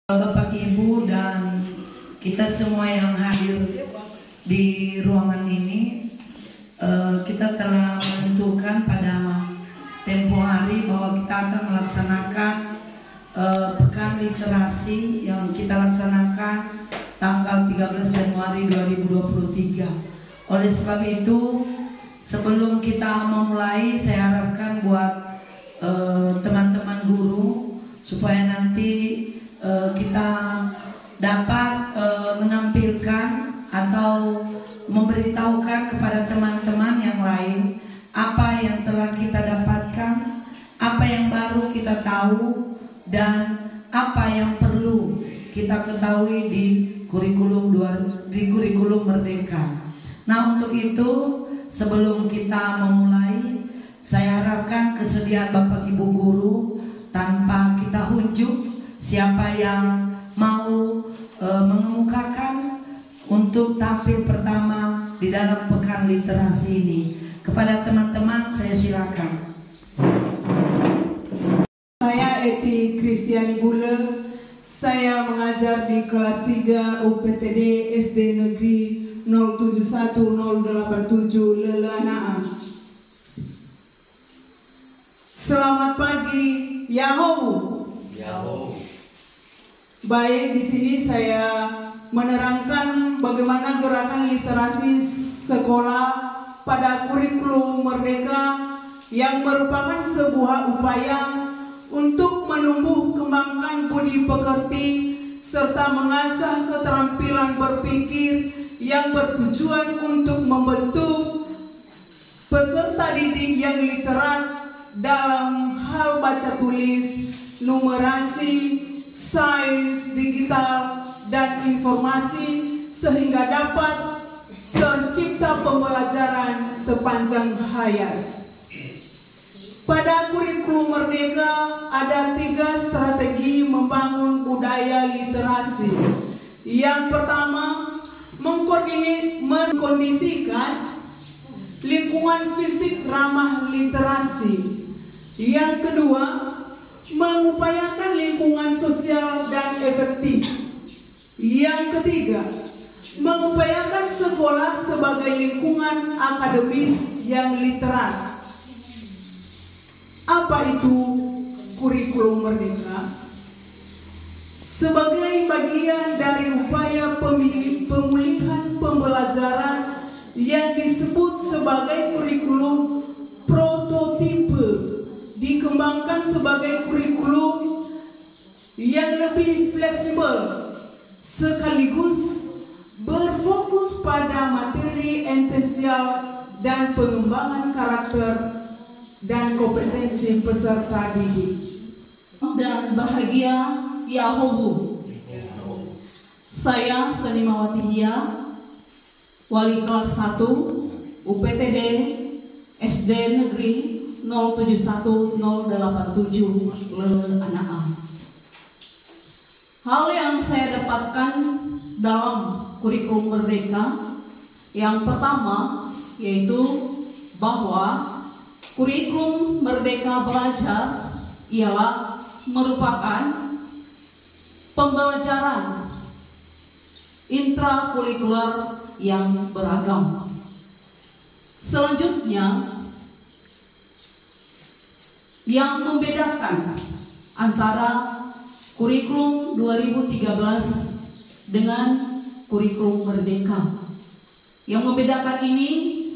Bapak Ibu dan kita semua yang hadir di ruangan ini, kita telah menentukan pada tempo hari bahwa kita akan melaksanakan pekan literasi yang kita laksanakan tanggal 13 Januari 2023. Oleh sebab itu, sebelum kita memulai, saya harapkan buat teman-teman guru supaya nanti kita dapat menampilkan atau memberitahukan kepada teman-teman yang lain apa yang telah kita dapatkan, apa yang baru kita tahu, dan apa yang perlu kita ketahui di kurikulum Merdeka. Nah, untuk itu sebelum kita memulai, saya harapkan kesediaan Bapak Ibu guru tanpa kita hunjuk. Siapa yang mau mengemukakan untuk tampil pertama di dalam pekan literasi ini? Kepada teman-teman saya silakan. Saya Eti Kristiani Bule. Saya mengajar di kelas 3 UPTD SD Negeri 071087 Lelanaan. Selamat pagi, Yahoo. Baik, di sini saya menerangkan bagaimana gerakan literasi sekolah pada kurikulum Merdeka yang merupakan sebuah upaya untuk menumbuh kembangkan budi pekerti serta mengasah keterampilan berpikir yang bertujuan untuk membentuk peserta didik yang literat dalam hal baca tulis, numerasi, sains, digital, dan informasi sehingga dapat tercipta pembelajaran sepanjang hayat. Pada kurikulum Merdeka ada 3 strategi membangun budaya literasi. Yang pertama, mengkondisikan lingkungan fisik ramah literasi. Yang kedua, mengupayakan lingkungan sosial dan efektif. Yang ketiga, mengupayakan sekolah sebagai lingkungan akademis yang literat. Apa itu kurikulum Merdeka? Sebagai bagian dari upaya pemulihan pembelajaran yang disebut sebagai kurikulum prototipe, dikembangkan sebagai kurikulum yang lebih fleksibel sekaligus berfokus pada materi esensial dan pengembangan karakter dan kompetensi peserta didik. Dan bahagia Yahoo. Saya Senimawati Hia, wali kelas 1 UPTD SD Negeri 071087 Lelanaan. Hal yang saya dapatkan dalam kurikulum Merdeka yang pertama yaitu bahwa kurikulum Merdeka Belajar ialah merupakan pembelajaran intrakurikuler yang beragam. Selanjutnya, yang membedakan antara kurikulum 2013 dengan kurikulum Merdeka. Yang membedakan ini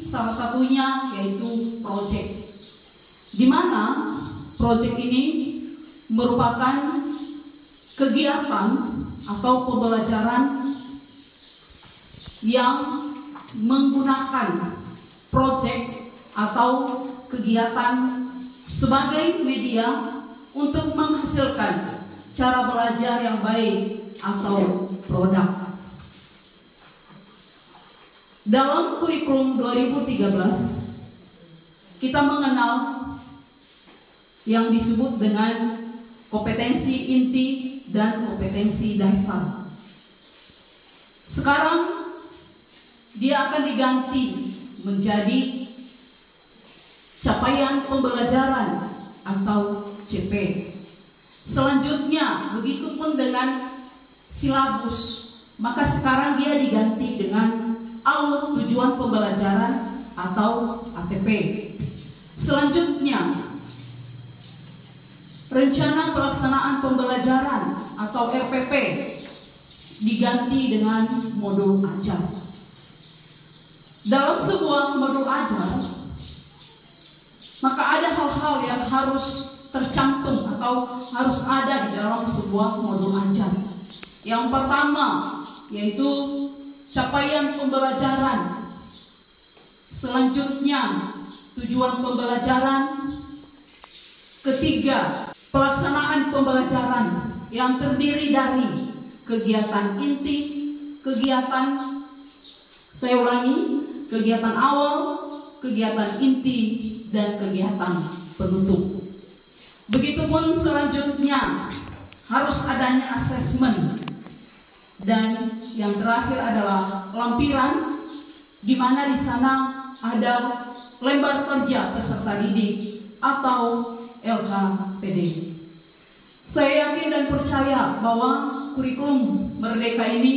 salah satunya yaitu proyek, di mana proyek ini merupakan kegiatan atau pembelajaran yang menggunakan proyek atau kegiatan sebagai media untuk menghasilkan cara belajar yang baik atau produk. Dalam kurikulum 2013, kita mengenal yang disebut dengan kompetensi inti dan kompetensi dasar. Sekarang dia akan diganti menjadi capaian pembelajaran atau CP. Selanjutnya, begitupun dengan silabus, maka sekarang dia diganti dengan alur tujuan pembelajaran atau ATP. Selanjutnya, rencana pelaksanaan pembelajaran atau RPP diganti dengan modul ajar. Dalam sebuah modul ajar, maka ada hal-hal yang harus tercantum atau harus ada di dalam sebuah modul ajar. Yang pertama yaitu capaian pembelajaran. Selanjutnya tujuan pembelajaran. Ketiga, pelaksanaan pembelajaran yang terdiri dari kegiatan inti, kegiatan awal, kegiatan inti, dan kegiatan penutup. Begitupun selanjutnya harus adanya asesmen. Dan yang terakhir adalah lampiran, di mana di sana ada lembar kerja peserta didik atau LHPD. Saya yakin dan percaya bahwa kurikulum Merdeka ini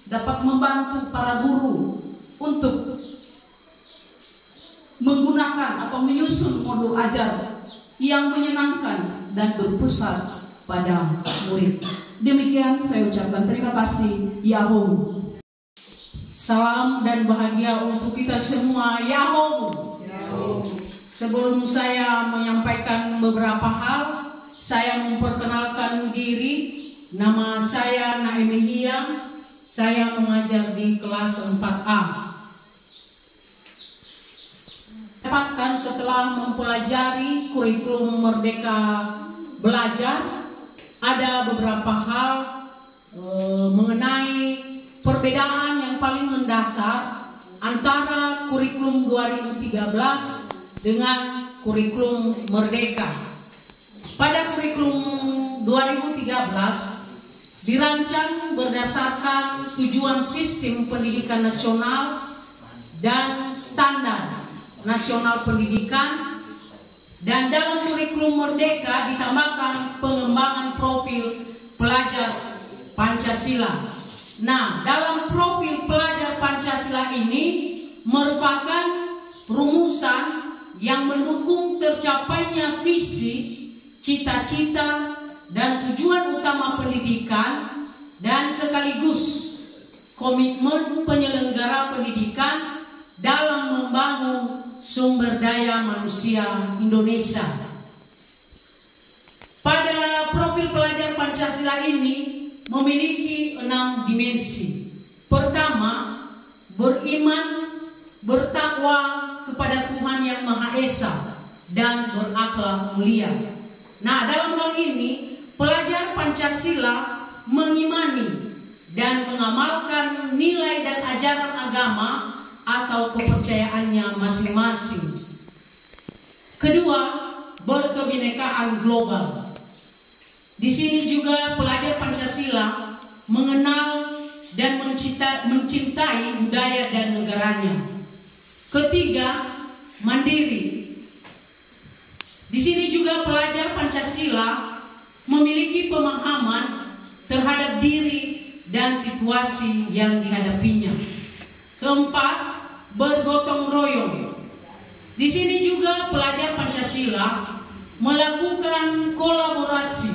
dapat membantu para guru untuk menggunakan atau menyusun modul ajar yang menyenangkan dan berpusat pada murid. Demikian saya ucapkan terima kasih. Yahoo. Salam dan bahagia untuk kita semua. Yahoo. Sebelum saya menyampaikan beberapa hal, saya memperkenalkan diri. Nama saya Naemilia. Saya mengajar di kelas 4A. Dapatkan setelah mempelajari kurikulum Merdeka Belajar, ada beberapa hal mengenai perbedaan yang paling mendasar antara kurikulum 2013 dengan kurikulum Merdeka. Pada kurikulum 2013 dirancang berdasarkan tujuan sistem pendidikan nasional dan standar nasional pendidikan, dan dalam kurikulum Merdeka ditambahkan pengembangan profil pelajar Pancasila. Nah, dalam profil pelajar Pancasila ini merupakan rumusan yang mendukung tercapainya visi, cita-cita, dan tujuan utama pendidikan, dan sekaligus komitmen penyelenggara pendidikan dalam membangun sumber daya manusia Indonesia. Pada profil pelajar Pancasila ini memiliki 6 dimensi. Pertama, beriman, bertakwa kepada Tuhan Yang Maha Esa, dan berakhlak mulia. Nah, dalam hal ini pelajar Pancasila mengimani dan mengamalkan nilai dan ajaran agama atau kepercayaannya masing-masing. Kedua, berkebinekaan global. Di sini juga pelajar Pancasila mengenal dan mencintai budaya dan negaranya. Ketiga, mandiri. Di sini juga pelajar Pancasila memiliki pemahaman terhadap diri dan situasi yang dihadapinya. Keempat, bergotong royong. Di sini juga pelajar Pancasila melakukan kolaborasi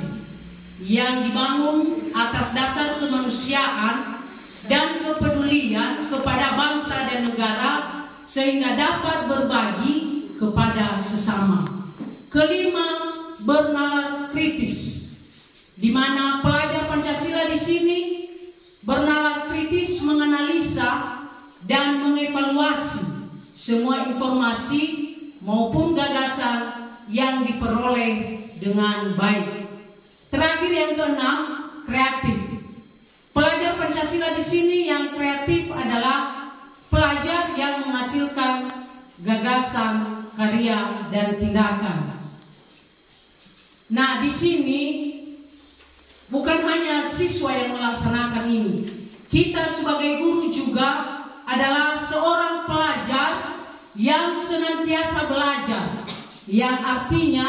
yang dibangun atas dasar kemanusiaan dan kepedulian kepada bangsa dan negara sehingga dapat berbagi kepada sesama. Kelima, bernalar kritis, di mana pelajar Pancasila di sini bernalar kritis menganalisa dan mengevaluasi semua informasi maupun gagasan yang diperoleh dengan baik. Terakhir yang keenam, kreatif. Pelajar Pancasila di sini yang kreatif adalah pelajar yang menghasilkan gagasan, karya, dan tindakan. Nah, di sini bukan hanya siswa yang melaksanakan ini. Kita sebagai guru juga adalah seorang pelajar yang senantiasa belajar, yang artinya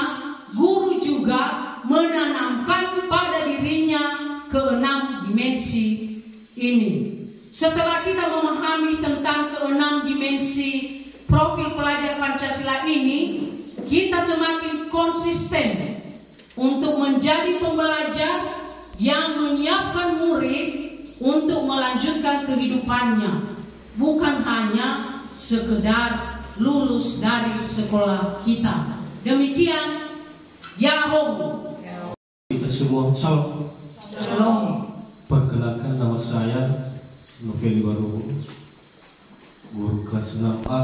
guru juga menanamkan pada dirinya keenam dimensi ini. Setelah kita memahami tentang keenam dimensi profil pelajar Pancasila ini, kita semakin konsisten untuk menjadi pembelajar yang menyiapkan murid untuk melanjutkan kehidupannya, bukan hanya sekedar lulus dari sekolah kita. Demikian, Yahoo. Kita semua salam. Shalom. Perkenalkan, nama saya Noveli Baru, guru kelas 6A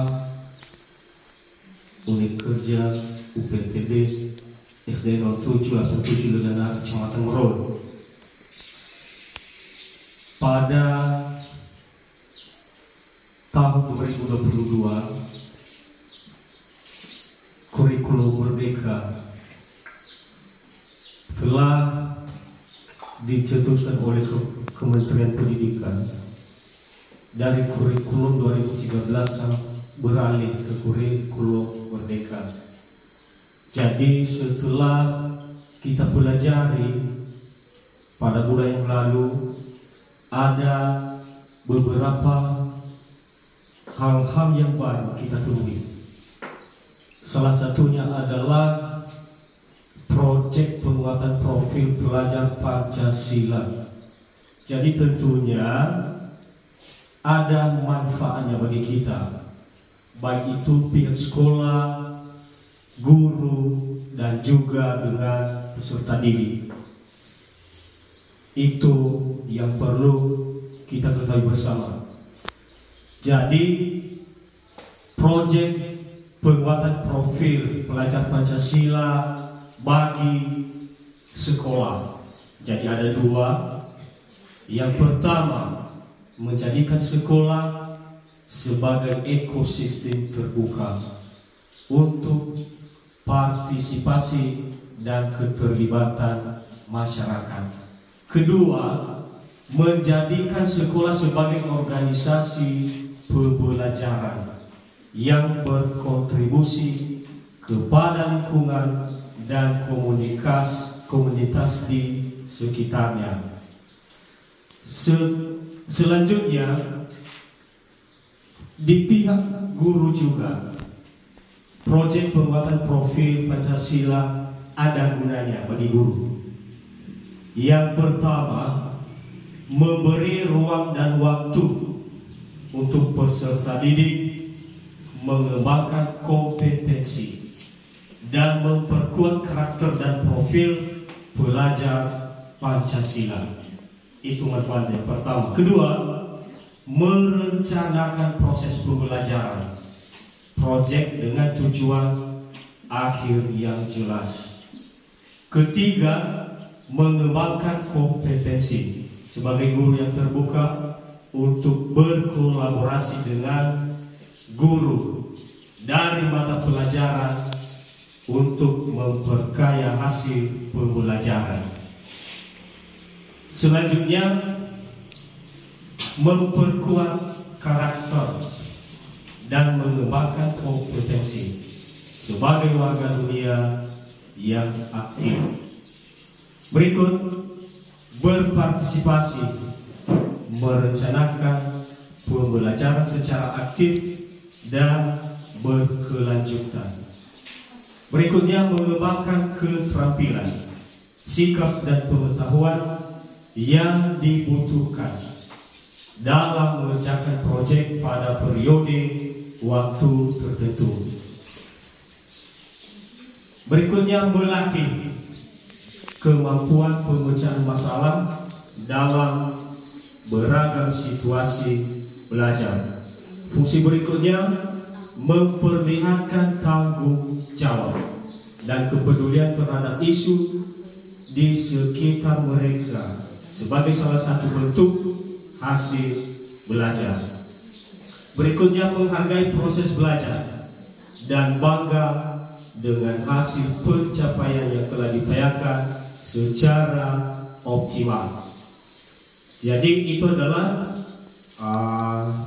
unit kerja UPTD SD 07 Lenana, Kecamatan Merol. Pada tahun 2022, kurikulum Merdeka telah dicetuskan oleh Kementerian Pendidikan. Dari kurikulum 2013 beralih ke kurikulum Merdeka. Jadi setelah kita pelajari pada bulan yang lalu, ada beberapa hal-hal yang baru kita temui. Salah satunya adalah proyek penguatan profil pelajar Pancasila. Jadi tentunya ada manfaatnya bagi kita, baik itu pihak sekolah, guru, dan juga dengan peserta didik. Itu yang perlu kita ketahui bersama. Jadi, proyek penguatan profil pelajar Pancasila bagi sekolah. Jadi ada dua. Yang pertama, menjadikan sekolah sebagai ekosistem terbuka untuk partisipasi dan keterlibatan masyarakat. Kedua, menjadikan sekolah sebagai organisasi pembelajaran yang berkontribusi kepada lingkungan dan komunitas di sekitarnya. Selanjutnya, di pihak guru juga, proyek penguatan profil Pancasila ada gunanya bagi guru. Yang pertama, memberi ruang dan waktu untuk peserta didik mengembangkan kompetensi dan memperkuat karakter dan profil pelajar Pancasila. Itu manfaat yang pertama. Kedua, merencanakan proses pembelajaran, proyek dengan tujuan akhir yang jelas. Ketiga, mengembangkan kompetensi sebagai guru yang terbuka untuk berkolaborasi dengan guru dari mata pelajaran untuk memperkaya hasil pembelajaran. Selanjutnya, memperkuat karakter dan mengembangkan kompetensi sebagai warga dunia yang aktif. Berikut, berpartisipasi, merencanakan pembelajaran secara aktif dan berkelanjutan. Berikutnya, mengembangkan keterampilan, sikap dan pengetahuan yang dibutuhkan dalam mengerjakan proyek pada periode waktu tertentu. Berikutnya, melatih kemampuan pemecahan masalah dalam beragam situasi belajar. Fungsi berikutnya, memperlihatkan tanggung jawab dan kepedulian terhadap isu di sekitar mereka sebagai salah satu bentuk hasil belajar. Berikutnya, menghargai proses belajar dan bangga dengan hasil pencapaian yang telah diupayakan secara optimal. Jadi itu adalah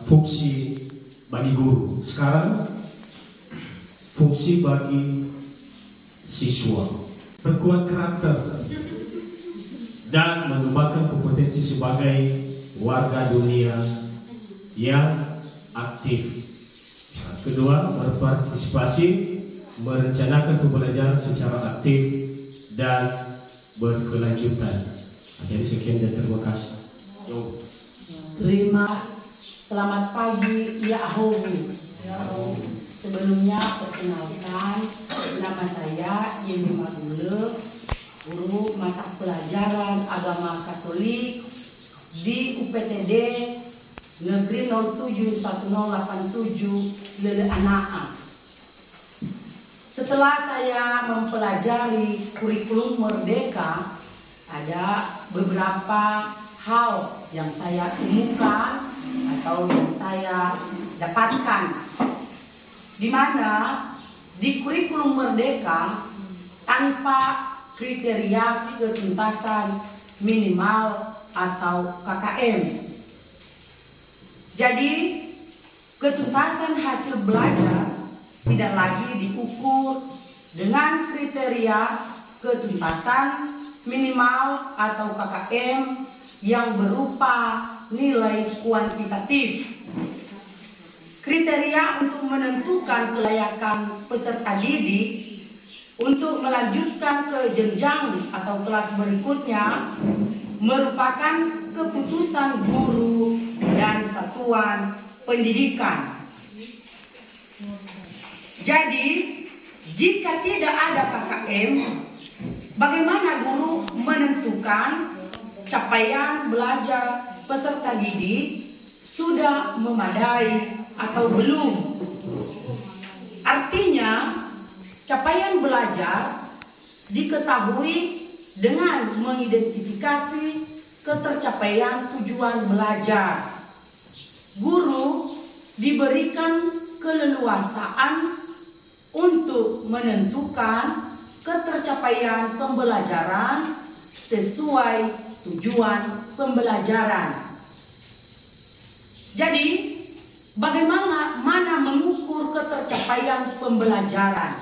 fungsi bagi guru. Sekarang fungsi bagi siswa. Perkuat karakter dan mengembangkan kompetensi sebagai warga dunia yang aktif. Kedua, berpartisipasi, merencanakan pembelajaran secara aktif dan berkelanjutan. Jadi sekian dan terima kasih. Selamat pagi, ya Ahobu. Sebelumnya perkenalkan, nama saya Yeni Magule, guru mata pelajaran agama Katolik di UPTD Negeri 071087 Lele Anaa. Setelah saya mempelajari kurikulum Merdeka, ada beberapa hal yang saya temukan atau yang saya dapatkan, di mana di kurikulum Merdeka tanpa kriteria ketuntasan minimal atau KKM. Jadi ketuntasan hasil belajar tidak lagi diukur dengan kriteria ketuntasan minimal atau KKM yang berupa nilai kuantitatif. Kriteria untuk menentukan kelayakan peserta didik untuk melanjutkan ke jenjang atau kelas berikutnya merupakan keputusan guru dan satuan pendidikan. Jadi, jika tidak ada KKM, bagaimana guru menentukan capaian belajar peserta didik sudah memadai atau belum? Artinya, capaian belajar diketahui dengan mengidentifikasi ketercapaian tujuan belajar. Guru diberikan keleluasaan untuk menentukan ketercapaian pembelajaran sesuai tujuan pembelajaran. Jadi, bagaimana mengukur ketercapaian pembelajaran?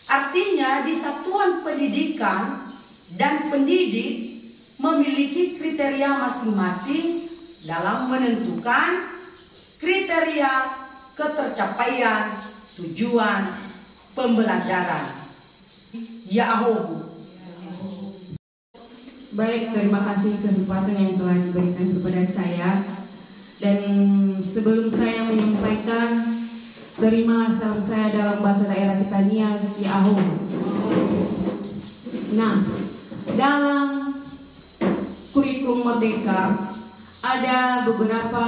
Artinya, di satuan pendidikan dan pendidik memiliki kriteria masing-masing dalam menentukan kriteria ketercapaian tujuan pembelajaran. Ya Ahobu. Baik, terima kasih kesempatan yang telah diberikan kepada saya. Dan sebelum saya menyampaikan, terimalah salam saya dalam bahasa daerah kita Nias, ya Ahobu. Nah, dalam kurikulum Merdeka ada beberapa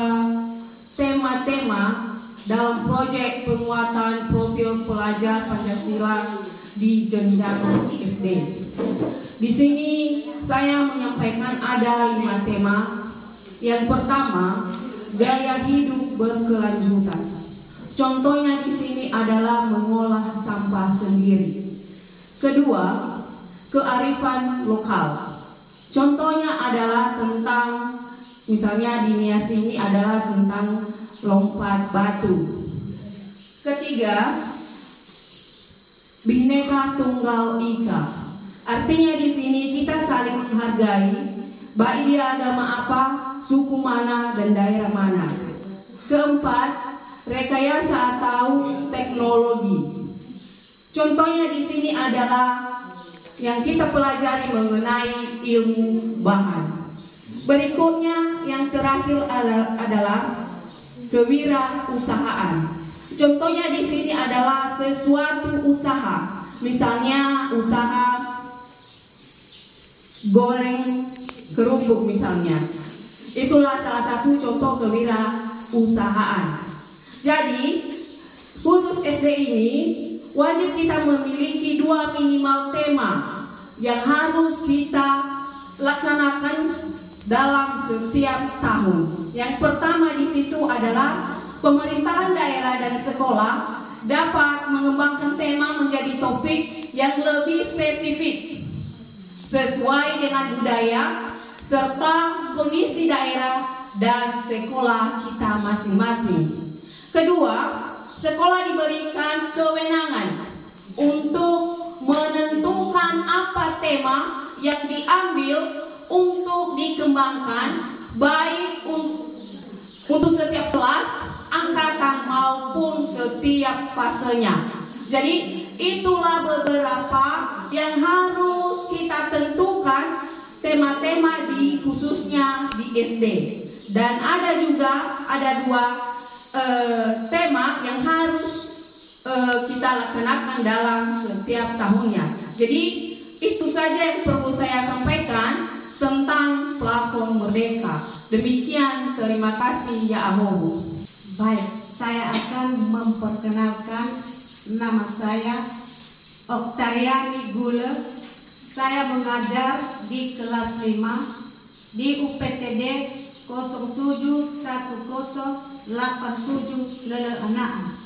tema-tema dalam proyek penguatan profil pelajar Pancasila di jenjang SD. Di sini saya menyampaikan ada 5 tema. Yang pertama, gaya hidup berkelanjutan. Contohnya di sini adalah mengolah sampah sendiri. Kedua, kearifan lokal. Contohnya adalah tentang, misalnya di Nias ini adalah tentang lompat batu. Ketiga, Bhinneka Tunggal Ika. Artinya di sini kita saling menghargai, baik dia agama apa, suku mana, dan daerah mana. Keempat, rekayasa atau teknologi. Contohnya di sini adalah yang kita pelajari mengenai ilmu bahan. Berikutnya yang terakhir adalah kewirausahaan. Contohnya di sini adalah sesuatu usaha, misalnya usaha goreng kerupuk misalnya. Itulah salah satu contoh kewirausahaan. Jadi khusus SD ini wajib kita memiliki 2 minimal tema yang harus kita laksanakan dalam setiap tahun. Yang pertama di situ adalah pemerintahan daerah dan sekolah dapat mengembangkan tema menjadi topik yang lebih spesifik sesuai dengan budaya serta kondisi daerah dan sekolah kita masing-masing. Kedua, sekolah diberikan kewenangan untuk menentukan apa tema yang diambil untuk dikembangkan baik untuk setiap kelas, angkatan maupun setiap fasenya. Jadi itulah beberapa yang harus kita tentukan tema-tema khususnya di SD. Dan ada dua tema yang harus kita laksanakan dalam setiap tahunnya. Jadi itu saja yang perlu saya sampaikan tentang plafon merdeka. Demikian, terima kasih ya Ahobu. Baik, saya akan memperkenalkan nama saya Oktariani Gule. Saya mengajar di kelas 5 di UPTD 071087 Lele Anaan.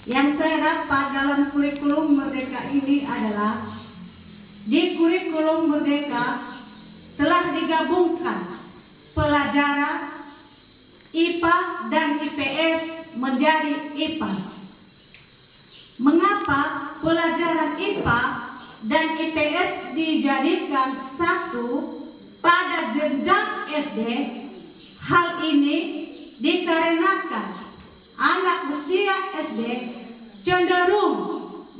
Yang saya dapat dalam kurikulum Merdeka ini adalah di kurikulum Merdeka telah digabungkan pelajaran IPA dan IPS menjadi IPAS. Mengapa pelajaran IPA dan IPS dijadikan satu pada jenjang SD? Hal ini dikarenakan anak usia SD cenderung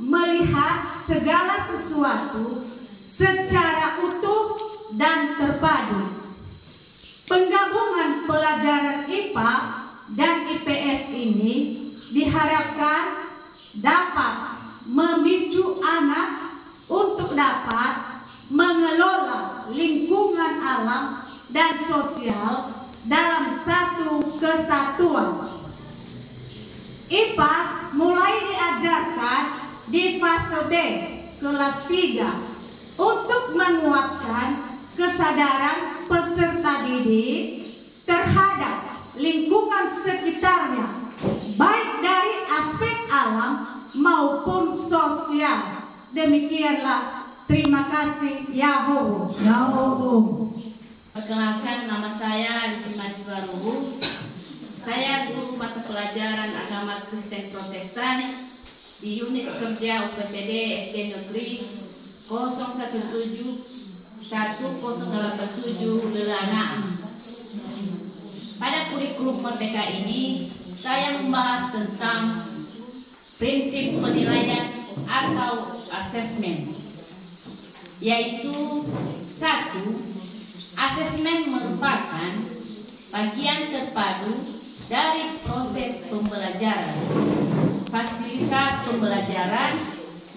melihat segala sesuatu secara utuh dan terpadu. Penggabungan pelajaran IPA dan IPS ini diharapkan dapat memicu anak untuk dapat mengelola lingkungan alam dan sosial dalam satu kesatuan. IPAS mulai diajarkan di fase B kelas 3 untuk menguatkan kesadaran peserta didik terhadap lingkungan sekitarnya, baik dari aspek alam maupun sosial. Demikianlah, terima kasih. Yahoo. Perkenalkan, nama saya Lisima Iswaruhu. Saya guru mata pelajaran agama Kristen Protestan di unit kerja UPTD SD Negeri 0171087 Lele Anaan. Pada kurikulum Merdeka ini, saya membahas tentang prinsip penilaian atau asesmen, yaitu 1. Asesmen merupakan bagian terpadu dari proses pembelajaran, fasilitas pembelajaran,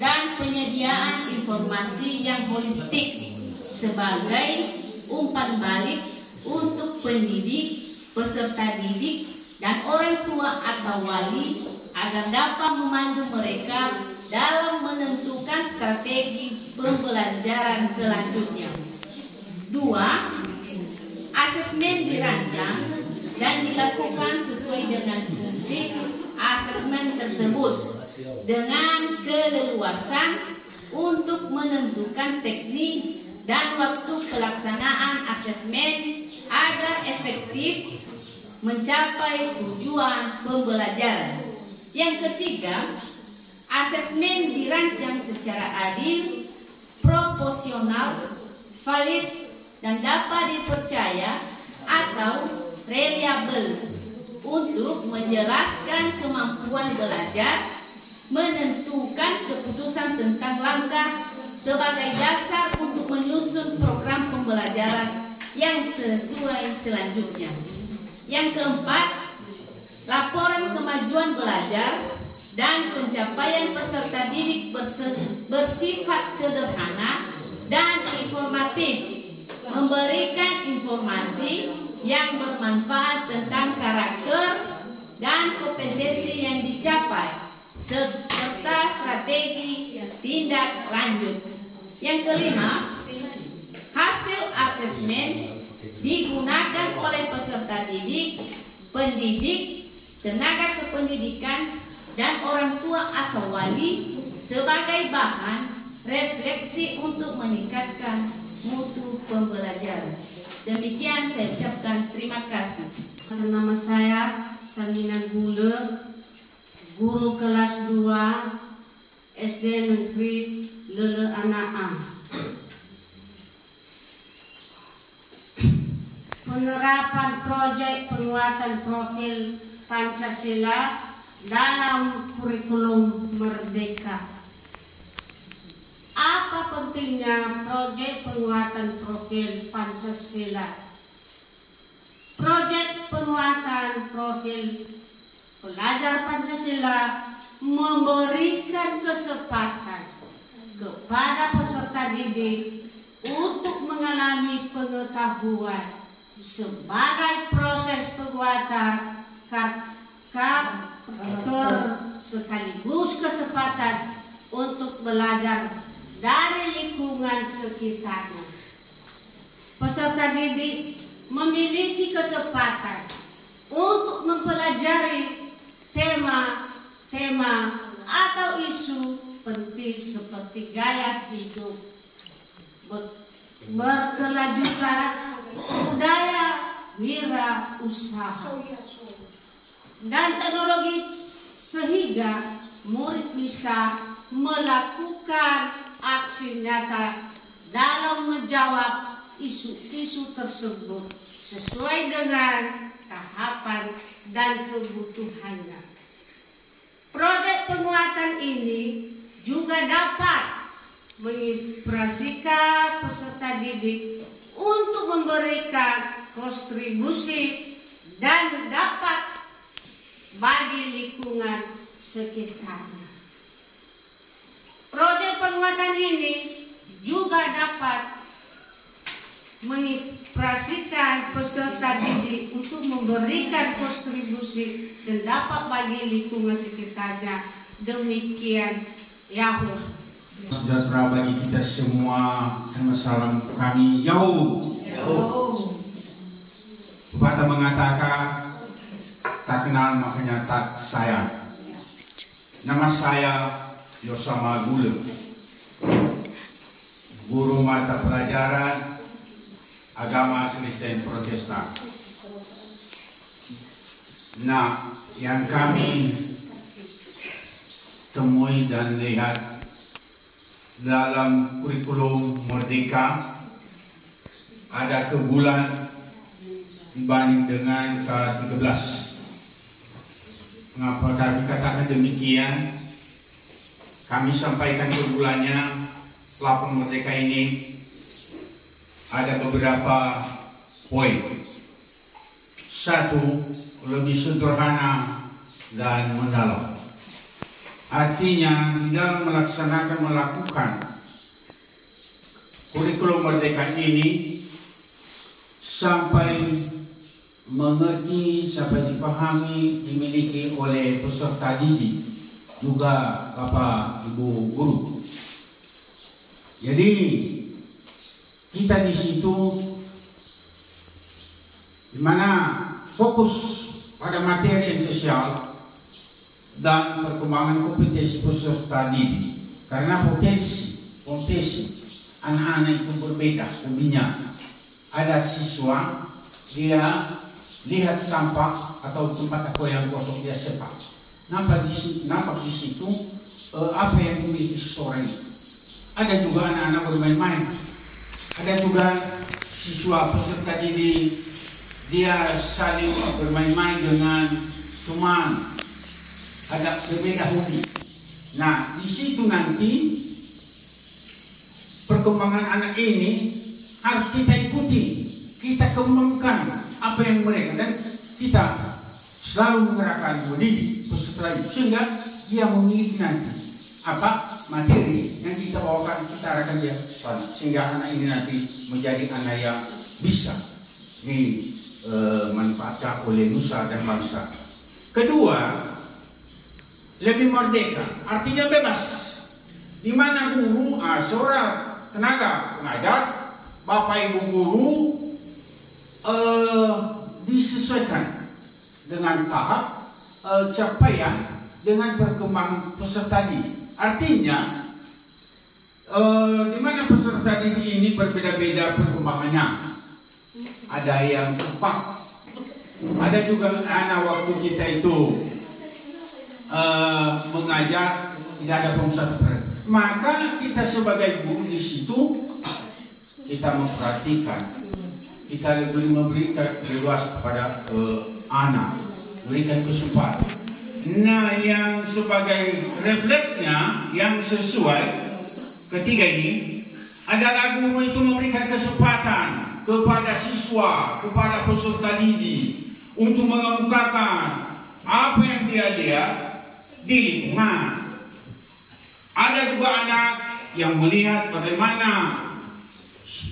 dan penyediaan informasi yang holistik sebagai umpan balik untuk pendidik, peserta didik, dan orang tua atau wali agar dapat memandu mereka dalam menentukan strategi pembelajaran selanjutnya. 2. Asesmen dirancang dan dilakukan sesuai dengan fungsi asesmen tersebut dengan keleluasan untuk menentukan teknik dan waktu pelaksanaan asesmen agar efektif mencapai tujuan pembelajaran. Yang ketiga, asesmen dirancang secara adil, proporsional, valid, dan dapat dipercaya atau reliabel untuk menjelaskan kemampuan belajar, menentukan keputusan tentang langkah sebagai dasar untuk menyusun program pembelajaran yang sesuai selanjutnya. Yang keempat, laporan kemajuan belajar dan pencapaian peserta didik bersifat sederhana dan informatif, memberikan informasi yang bermanfaat tentang karakter dan kompetensi yang dicapai serta strategi tindak lanjut. Yang kelima, hasil asesmen digunakan oleh peserta didik, pendidik, tenaga kependidikan, dan orang tua atau wali sebagai bahan refleksi untuk meningkatkan mutu pembelajaran. Demikian saya ucapkan terima kasih. Nama saya Saninan Gule, guru kelas 2 SD Negeri Lele Anaan. penerapan proyek penguatan profil Pancasila dalam kurikulum Merdeka. Apa pentingnya proyek penguatan profil Pancasila? Proyek penguatan profil pelajar Pancasila memberikan kesempatan kepada peserta didik untuk mengalami pengetahuan sebagai proses penguatan karakter sekaligus kesempatan untuk belajar dari lingkungan sekitarnya. Peserta didik memiliki kesempatan untuk mempelajari tema atau isu penting seperti gaya hidup berkelanjutan, budaya wirausaha, dan teknologi, sehingga murid bisa melakukan aksi nyata dalam menjawab isu-isu tersebut sesuai dengan tahapan dan kebutuhannya. Proyek penguatan ini juga dapat menginspirasikan peserta didik untuk memberikan kontribusi dan dapat bagi lingkungan sekitarnya. Proyek penguatan ini juga dapat menginspirasikan peserta didik untuk memberikan kontribusi dan dapat bagi lingkungan sekitarnya. Demikian Yahoo. Sejahtera bagi kita semua, dan salam kami jauh. Pepatah mengatakan tak kenal makanya tak sayang. Nama saya Yosama Gule, guru mata pelajaran agama Kristen Protestan. Nah, yang kami temui dan lihat dalam kurikulum Merdeka ada keunggulan dibanding dengan ke-13. Mengapa kami katakan demikian? Kami sampaikan keunggulannya platform Merdeka ini ada beberapa poin. Satu, lebih sederhana dan mendalam. Artinya di dalam melakukan kurikulum Merdeka ini sampai mengerti, sampai dipahami, dimiliki oleh peserta didik, juga Bapak Ibu guru. Jadi kita di situ di mana fokus pada materi yang sosial dan perkembangan kompetensi peserta didik, karena potensi anak-anak itu berbeda umumnya. Ada siswa dia lihat sampah atau tempat yang kosong dia sepak. Nampak di situ apa yang dimiliki seseorang itu. Ada juga anak-anak bermain-main. Ada juga siswa peserta didik dia saling bermain-main dengan teman. Ada berbeda hobi. Nah, di situ nanti perkembangan anak ini harus kita ikuti, kita kembangkan apa yang mereka, dan kita selalu menggerakkan mendidik peserta itu sehingga dia memiliki nanti apa materi yang kita bawakan, kita arahkan dia sehingga anak ini nanti menjadi anak yang bisa dimanfaatkan oleh nusa dan bangsa. Kedua, lebih merdeka, artinya bebas. Di mana guru, seorang tenaga pengajar, bapak ibu guru disesuaikan dengan tahap capaian dengan perkembangan peserta didik. Artinya di mana peserta didik ini berbeda-beda perkembangannya. Ada yang cepat, ada juga anak waktu kita itu mengajar tidak ada pengusaha. Maka kita sebagai guru di situ kita memperhatikan kita boleh memberikan luas kepada anak, berikan kesempatan. Nah, yang sebagai refleksnya yang sesuai ketiga ini adalah guru itu memberikan kesempatan kepada siswa, kepada peserta didik untuk mengemukakan apa yang dia lihat di lingkungan. Ada juga anak yang melihat bagaimana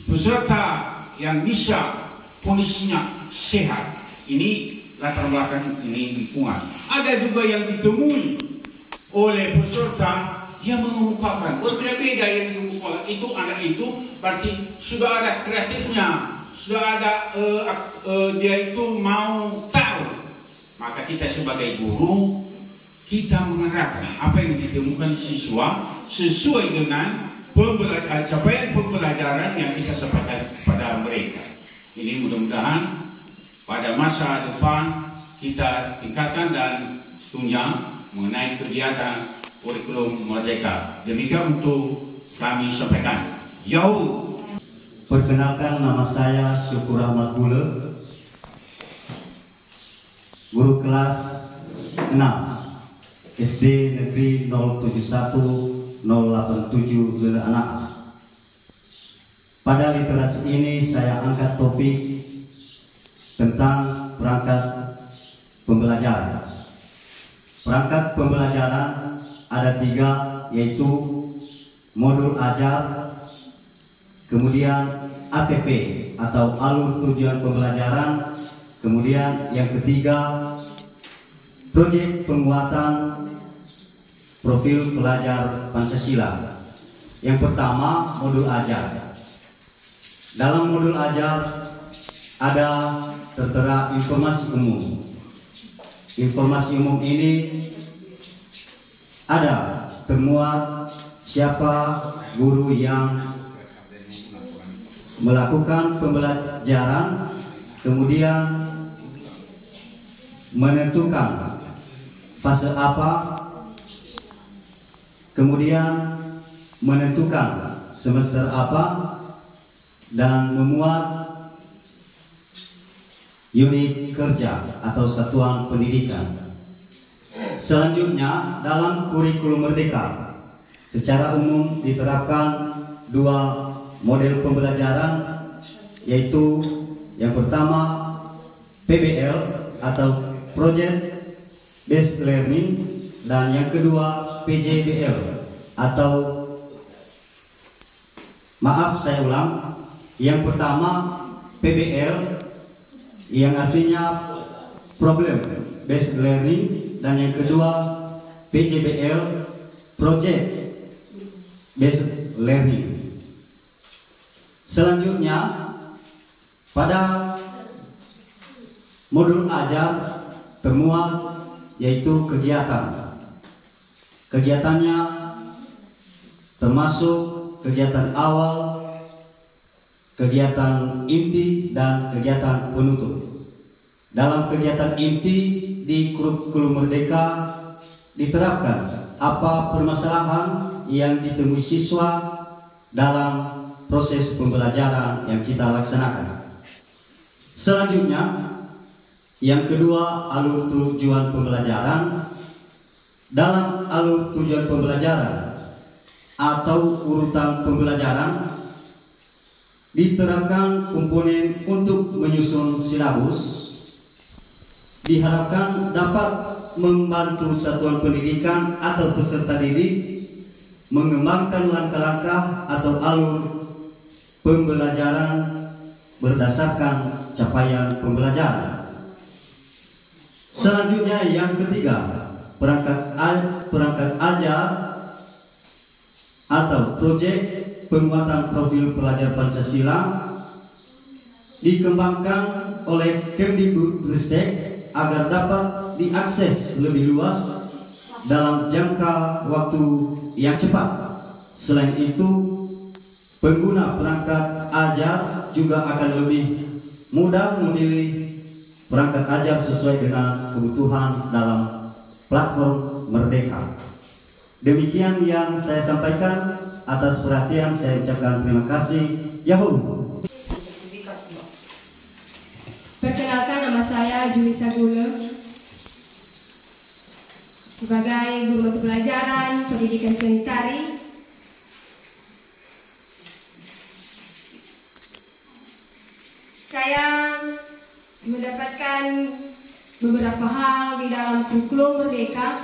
peserta yang bisa kondisinya sehat. Ini latar belakang ini lingkungan. Ada juga yang ditemui oleh peserta yang mengemukakan berbeda-beda yang dimukakan. Itu anak itu berarti sudah ada kreatifnya, sudah ada dia itu mau tahu. Maka kita sebagai guru, kita mengarahkan apa yang ditemukan siswa sesuai dengan capaian pembelajaran yang kita sampaikan kepada mereka. Ini mudah-mudahan pada masa depan kita tingkatkan dan tunjang mengenai kegiatan kurikulum merdeka. Demikian untuk kami sampaikan. Yau. Perkenalkan, nama saya Syukur Ahmad Bule, guru kelas 6 SD Negeri 071 087 Lele Anak. Pada literasi ini saya angkat topik tentang perangkat pembelajaran. Perangkat pembelajaran ada 3, yaitu modul ajar, kemudian ATP atau alur tujuan pembelajaran, kemudian yang ketiga proyek penguatan profil pelajar Pancasila. Yang pertama, modul ajar. Dalam modul ajar ada tertera informasi umum. Informasi umum ini ada termuat siapa guru yang melakukan pembelajaran, kemudian menentukan fase apa, kemudian menentukan semester apa, dan memuat unit kerja atau satuan pendidikan. Selanjutnya, dalam kurikulum merdeka secara umum diterapkan 2 model pembelajaran, yaitu yang pertama PBL atau Project Based Learning, dan yang kedua PJBL atau, maaf saya ulang, yang pertama PBL yang artinya Problem Based Learning, dan yang kedua PJBL Project Based Learning. Selanjutnya, pada modul ajar termuat yaitu kegiatan. Kegiatannya termasuk kegiatan awal, kegiatan inti, dan kegiatan penutup. Dalam kegiatan inti di kurikulum merdeka diterapkan apa permasalahan yang ditemui siswa dalam proses pembelajaran yang kita laksanakan. Selanjutnya, yang kedua, alur tujuan pembelajaran. Dalam alur tujuan pembelajaran atau urutan pembelajaran diterapkan komponen untuk menyusun silabus. Diharapkan dapat membantu satuan pendidikan atau peserta didik mengembangkan langkah-langkah atau alur pembelajaran berdasarkan capaian pembelajaran. Selanjutnya, yang ketiga, perangkat ajar atau proyek penguatan profil pelajar Pancasila dikembangkan oleh Kemdikbudristek agar dapat diakses lebih luas dalam jangka waktu yang cepat. Selain itu, pengguna perangkat ajar juga akan lebih mudah memilih perangkat ajar sesuai dengan kebutuhan dalam platform Merdeka. Demikian yang saya sampaikan. Atas perhatian saya ucapkan terima kasih. Yahoo. Perkenalkan, nama saya Julisa Gule sebagai guru mata pelajaran pendidikan sanitari. Saya mendapatkan beberapa hal di dalam kurikulum Merdeka,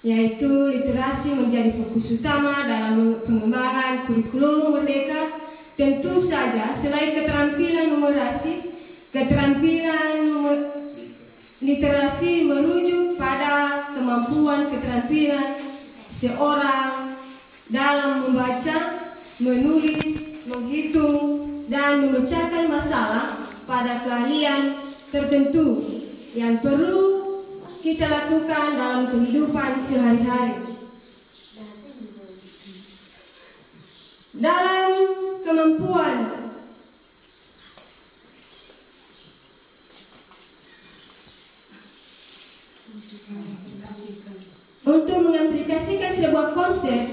yaitu literasi menjadi fokus utama dalam pengembangan kurikulum Merdeka. Tentu saja selain keterampilan numerasi, keterampilan literasi merujuk pada kemampuan keterampilan seorang dalam membaca, menulis, menghitung, dan memecahkan masalah pada keahlian tertentu yang perlu kita lakukan dalam kehidupan sehari-hari. Dalam kemampuan untuk mengaplikasikan sebuah konsep,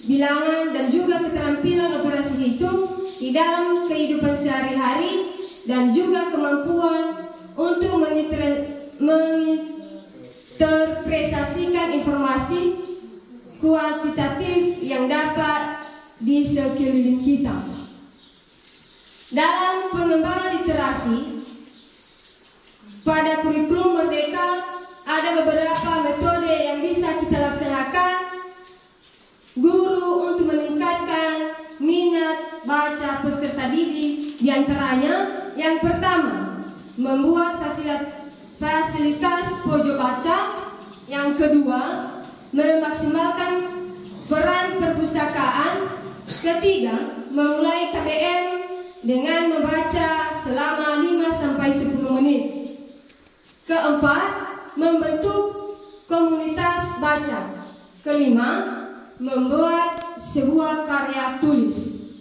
bilangan, dan juga keterampilan operasi hitung di dalam kehidupan sehari-hari, dan juga kemampuan untuk menginterpretasikan informasi kuantitatif yang dapat di sekeliling kita. Dalam pengembangan literasi pada kurikulum Merdeka, ada beberapa metode yang bisa kita laksanakan guru untuk meningkatkan minat baca peserta didik. Di antaranya, yang pertama, membuat fasilitas pojok baca. Yang kedua, memaksimalkan peran perpustakaan. Ketiga, memulai KBM dengan membaca selama 5-10 menit. Keempat, membentuk komunitas baca. Kelima, membuat sebuah karya tulis.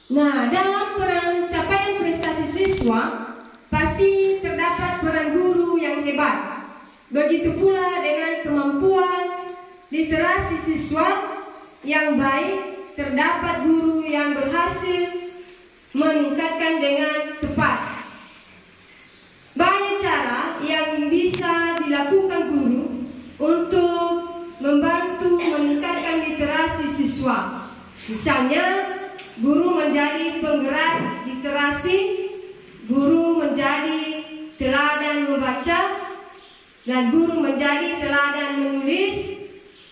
Nah, dalam pencapaian prestasi siswa, pasti terdapat peran guru yang hebat. Begitu pula dengan kemampuan literasi siswa yang baik, terdapat guru yang berhasil meningkatkan dengan tepat. Banyak cara yang bisa dilakukan guru untuk membantu meningkatkan literasi siswa. Misalnya, guru menjadi penggerak literasi, guru menjadi teladan membaca, dan guru menjadi teladan menulis,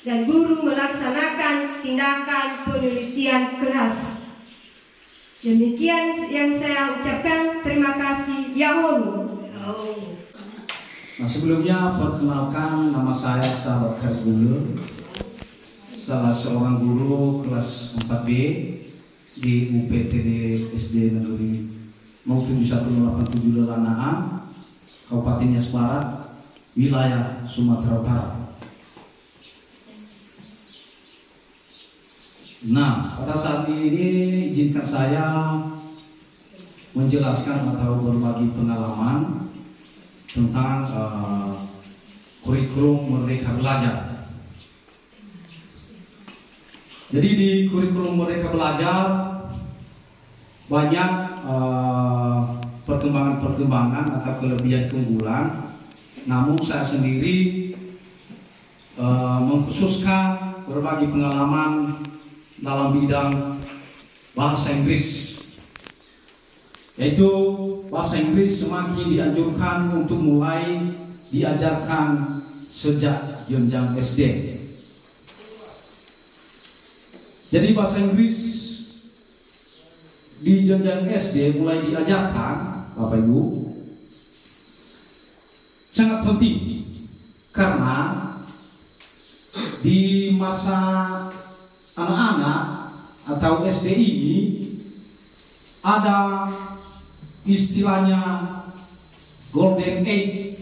dan guru melaksanakan tindakan penelitian keras. Demikian yang saya ucapkan. Terima kasih. Yahoo. Nah, sebelumnya perkenalkan, nama saya Sahabat Gule, salah seorang guru kelas 4B di UPTD SD Negeri 07187 Lelanaan, Kabupaten Nias Barat, wilayah Sumatera Utara. Nah, pada saat ini izinkan saya menjelaskan atau berbagi pengalaman tentang kurikulum Merdeka Belajar. Jadi di kurikulum Merdeka Belajar banyak perkembangan-perkembangan atau kelebihan keunggulan. Namun saya sendiri mengkhususkan berbagi pengalaman dalam bidang bahasa Inggris, yaitu bahasa Inggris semakin dianjurkan untuk mulai diajarkan sejak jenjang SD. Jadi bahasa Inggris di jenjang SD mulai diajarkan, Bapak Ibu, sangat penting karena di masa anak-anak atau SD ini ada istilahnya Golden Age.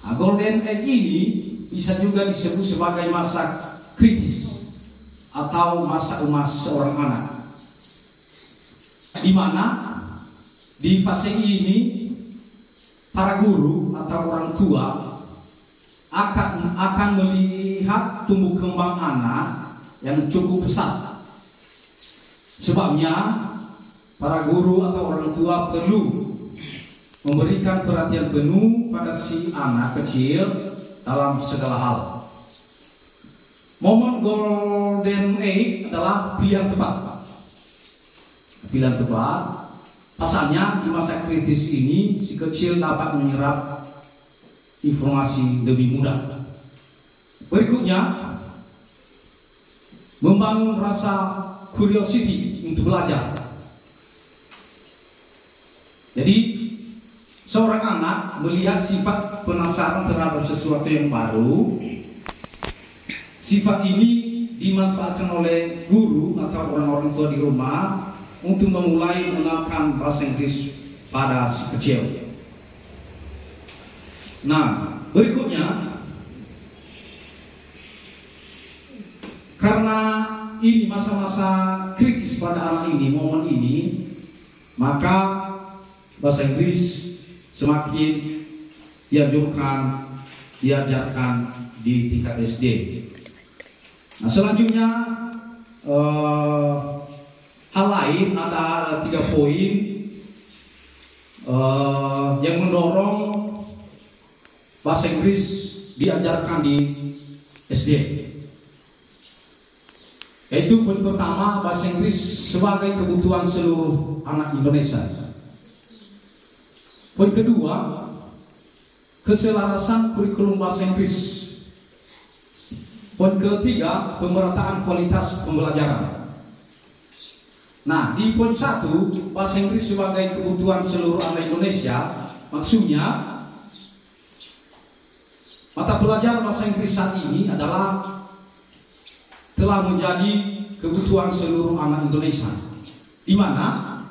Nah, Golden Age ini bisa juga disebut sebagai masa kritis atau masa emas seorang anak, di mana di fase ini para guru atau orang tua akan melihat tumbuh kembang anak yang cukup besar. Sebabnya para guru atau orang tua perlu memberikan perhatian penuh pada si anak kecil dalam segala hal. Momen Golden Age adalah pilihan tepat. Pilihan tepat. Pasalnya di masa kritis ini si kecil dapat menyerap informasi lebih mudah. Berikutnya, membangun rasa curiosity untuk belajar. Jadi seorang anak melihat sifat penasaran terhadap sesuatu yang baru. Sifat ini dimanfaatkan oleh guru atau orang-orang tua di rumah untuk memulai mengenalkan bahasa Inggris pada si kecil. Nah, berikutnya, karena ini masa-masa kritis pada anak ini, momen ini, maka bahasa Inggris semakin diajarkan di tingkat SD. Nah, selanjutnya hal lain, ada 3 poin yang mendorong bahasa Inggris diajarkan di SD. Yaitu poin pertama, bahasa Inggris sebagai kebutuhan seluruh anak Indonesia. Poin kedua, keselarasan kurikulum bahasa Inggris. Poin ketiga, pemerataan kualitas pembelajaran. Nah, di poin 1, bahasa Inggris sebagai kebutuhan seluruh anak Indonesia, maksudnya mata pelajaran bahasa Inggris saat ini adalah telah menjadi kebutuhan seluruh anak Indonesia, di mana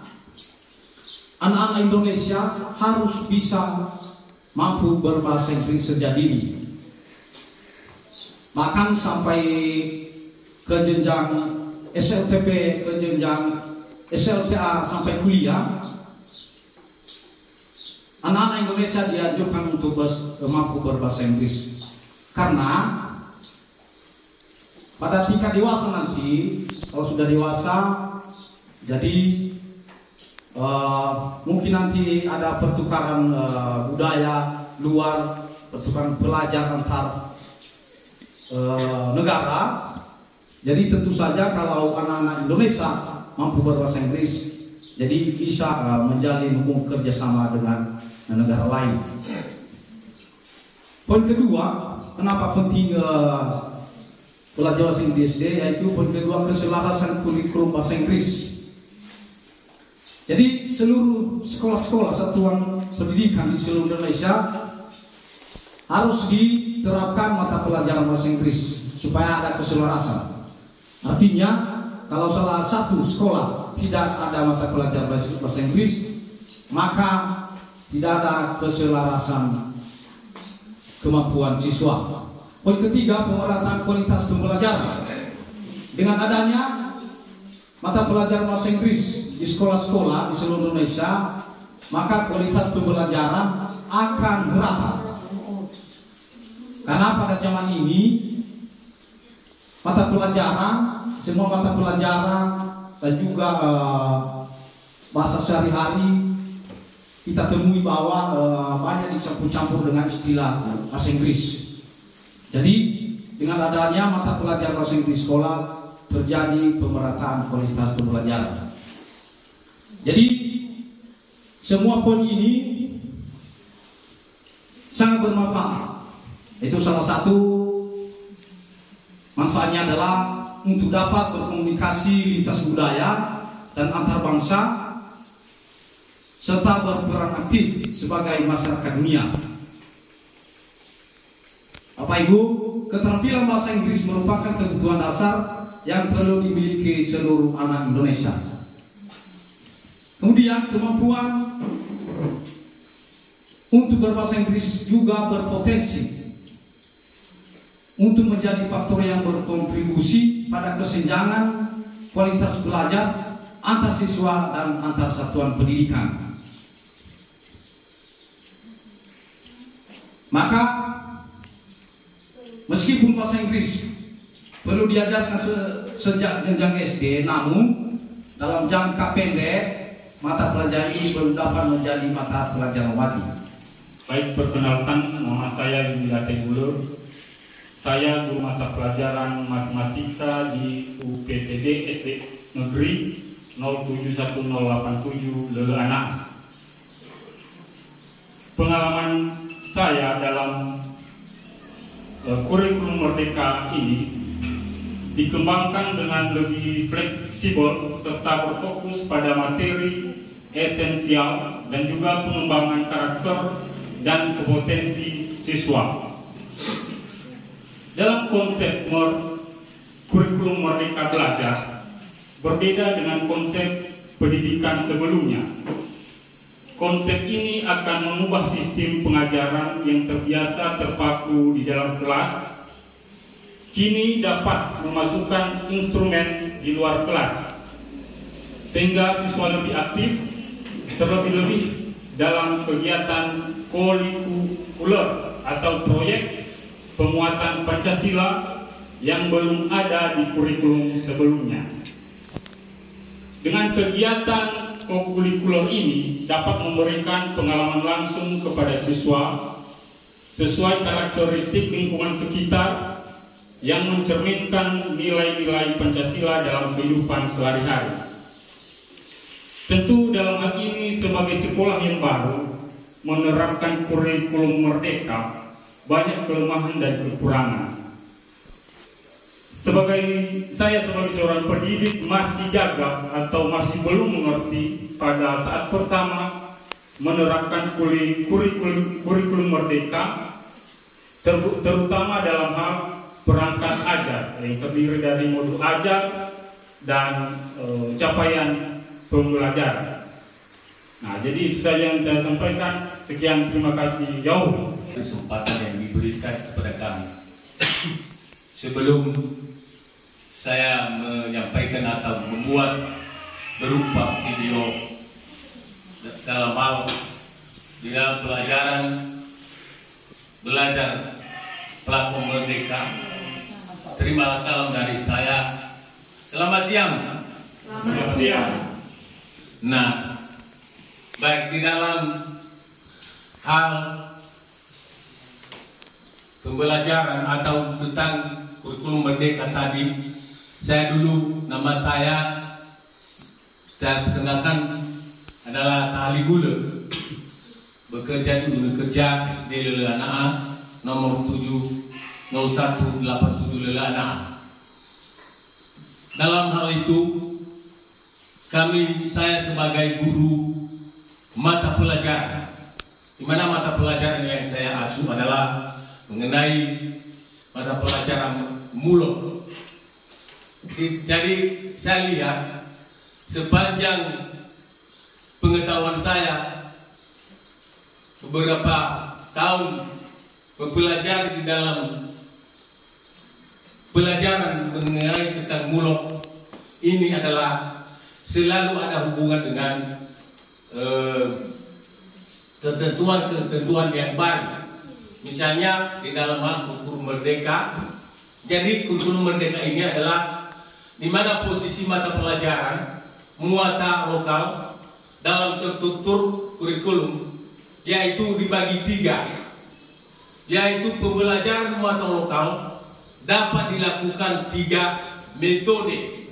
anak-anak Indonesia harus bisa mampu berbahasa Inggris sejak dini. Bahkan sampai ke jenjang SLTP, ke jenjang SLTA sampai kuliah, anak-anak Indonesia dianjurkan untuk mampu berbahasa Inggris. Karena pada tingkat dewasa nanti, kalau sudah dewasa, jadi mungkin nanti ada pertukaran budaya luar, pertukaran pelajar antar negara. Jadi tentu saja kalau anak-anak Indonesia mampu berbahasa Inggris, jadi bisa menjalin hubungan kerjasama dengan negara lain. Poin kedua, kenapa penting belajar bahasa Inggris SD, yaitu poin kedua, keselarasan kurikulum bahasa Inggris. Jadi seluruh sekolah-sekolah satuan pendidikan di seluruh Indonesia harus diterapkan mata pelajaran bahasa Inggris supaya ada keselarasan. Artinya, kalau salah satu sekolah tidak ada mata pelajaran bahasa Inggris, maka tidak ada keselarasan kemampuan siswa. Poin ketiga, pemerataan kualitas pembelajaran. Dengan adanya mata pelajaran bahasa Inggris di sekolah-sekolah di seluruh Indonesia, maka kualitas pembelajaran akan merata. Karena pada zaman ini mata pelajaran, semua mata pelajaran dan juga bahasa sehari-hari kita temui bahwa banyak dicampur-campur dengan istilah bahasa Inggris. Jadi dengan adanya mata pelajaran bahasa Inggris sekolah, terjadi pemerataan kualitas pembelajaran. Jadi semua poin ini sangat bermanfaat. Itu salah satu manfaatnya adalah untuk dapat berkomunikasi lintas budaya dan antar bangsa, serta berperan aktif sebagai masyarakat dunia. Bapak Ibu, keterampilan bahasa Inggris merupakan kebutuhan dasar yang perlu dimiliki seluruh anak Indonesia. Kemudian kemampuan untuk berbahasa Inggris juga berpotensi untuk menjadi faktor yang berkontribusi pada kesenjangan kualitas belajar antar siswa dan antar satuan pendidikan. Maka meskipun bahasa Inggris perlu diajarkan sejak jenjang SD, namun dalam jangka pendek mata pelajaran ini belum dapat menjadi mata pelajaran wajib. Baik, perkenalkan, nama saya Yudhila Tenggulur. Saya guru mata pelajaran matematika di UPTD SD Negeri 071087 Lele Anak. Pengalaman saya dalam kurikulum Merdeka ini dikembangkan dengan lebih fleksibel serta berfokus pada materi esensial dan juga pengembangan karakter dan kompetensi siswa. Dalam konsep kurikulum Merdeka Belajar berbeda dengan konsep pendidikan sebelumnya. Konsep ini akan mengubah sistem pengajaran yang terbiasa terpaku di dalam kelas, kini dapat memasukkan instrumen di luar kelas, sehingga siswa lebih aktif, terlebih-lebih dalam kegiatan kolikuler atau proyek penguatan Pancasila yang belum ada di kurikulum sebelumnya. Dengan kegiatan kokurikuler ini dapat memberikan pengalaman langsung kepada siswa sesuai karakteristik lingkungan sekitar yang mencerminkan nilai-nilai Pancasila dalam kehidupan sehari-hari. Tentu dalam hal ini sebagai sekolah yang baru menerapkan kurikulum Merdeka banyak kelemahan dan kekurangan. Saya sebagai seorang pendidik masih gagap atau masih belum mengerti pada saat pertama menerapkan kurikulum Merdeka, terutama dalam hal perangkat ajar yang terdiri dari modul ajar dan capaian pembelajaran. Nah, jadi itu saja yang saya sampaikan. Sekian, terima kasih. Jauh kesempatan yang diberikan kepada kami. Sebelum saya menyampaikan atau membuat berupa video dalam hal di dalam pelajaran belajar platform Merdeka, terimalah salam dari saya. Selamat siang. Selamat siang. Nah, baik di dalam hal pembelajaran atau tentang kurikulum Merdeka tadi, saya dulu, nama saya secara perkenalkan adalah Tahali Gule, bekerja di unit kerja SD Lele Anak nomor 70187 Lele Anak. Dalam hal itu, saya sebagai guru mata pelajaran, di mana mata pelajaran yang saya asuh adalah mengenai mata pelajaran mulok. Jadi saya lihat sepanjang pengetahuan saya beberapa tahun mempelajari di dalam pelajaran mengenai tentang mulok ini adalah selalu ada hubungan dengan ketentuan yang baru. Misalnya di dalam hal kurikulum Merdeka. Jadi kurikulum Merdeka ini adalah di mana posisi mata pelajaran muatan lokal dalam struktur kurikulum yaitu dibagi 3, yaitu pembelajaran muatan lokal dapat dilakukan 3 metode,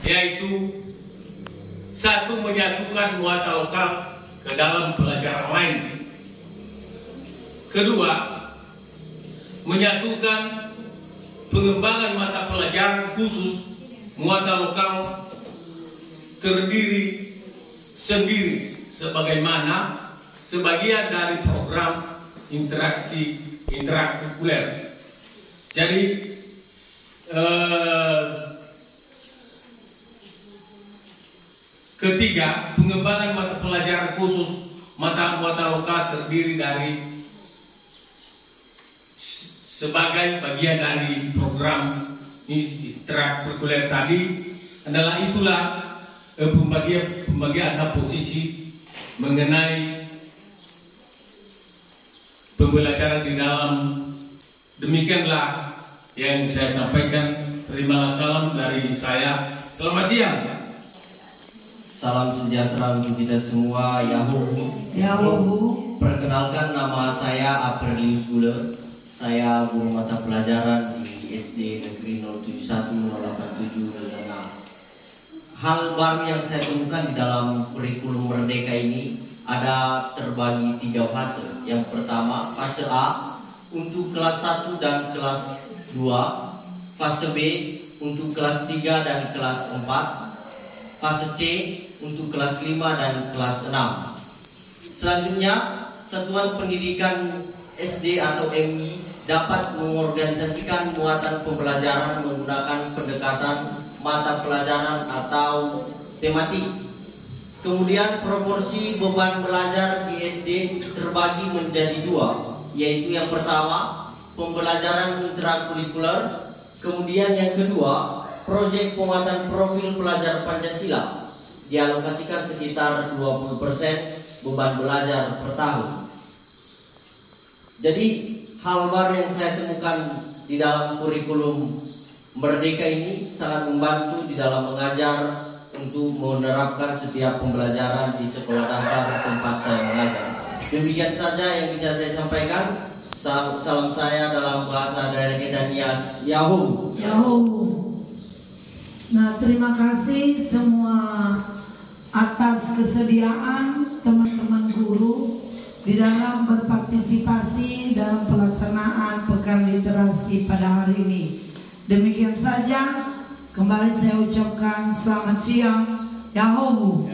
yaitu 1, menyatukan muatan lokal ke dalam pelajaran lain. Kedua, menyatukan pengembangan mata pelajaran khusus muatan lokal terdiri sendiri sebagaimana sebagian dari program interakurikuler. Jadi ketiga, pengembangan mata pelajaran khusus mata muatan lokal terdiri dari sebagai bagian dari program interakurikuler tadi itulah pembagian atau posisi mengenai pembelajaran di dalam. Demikianlah yang saya sampaikan. Terimalah salam dari saya. Selamat siang. Salam sejahtera untuk kita semua. Yahoo. Perkenalkan, nama saya Aprilius Gule. Saya guru mata pelajaran di SD Negeri 071 087 Lengah. Hal baru yang saya temukan di dalam kurikulum Merdeka ini ada terbagi 3 fase. Yang pertama, fase A untuk kelas 1 dan kelas 2, fase B untuk kelas 3 dan kelas 4, fase C untuk kelas 5 dan kelas 6. Selanjutnya, Satuan Pendidikan SD atau MI dapat mengorganisasikan muatan pembelajaran menggunakan pendekatan mata pelajaran atau tematik. Kemudian proporsi beban belajar di SD terbagi menjadi 2, yaitu yang pertama pembelajaran intrakurikuler, kemudian yang kedua proyek penguatan profil pelajar Pancasila, dialokasikan sekitar 20% beban belajar per tahun. Jadi hal baru yang saya temukan di dalam kurikulum Merdeka ini sangat membantu di dalam mengajar untuk menerapkan setiap pembelajaran di sekolah dasar tempat saya mengajar. Demikian saja yang bisa saya sampaikan. Salam saya dalam bahasa daerah kita Nias. Yahoo. Nah, terima kasih semua atas kesediaan teman-teman guru di dalam berpartisipasi dalam pelaksanaan Pekan Literasi pada hari ini. Demikian saja, kembali saya ucapkan selamat siang. Yahoo.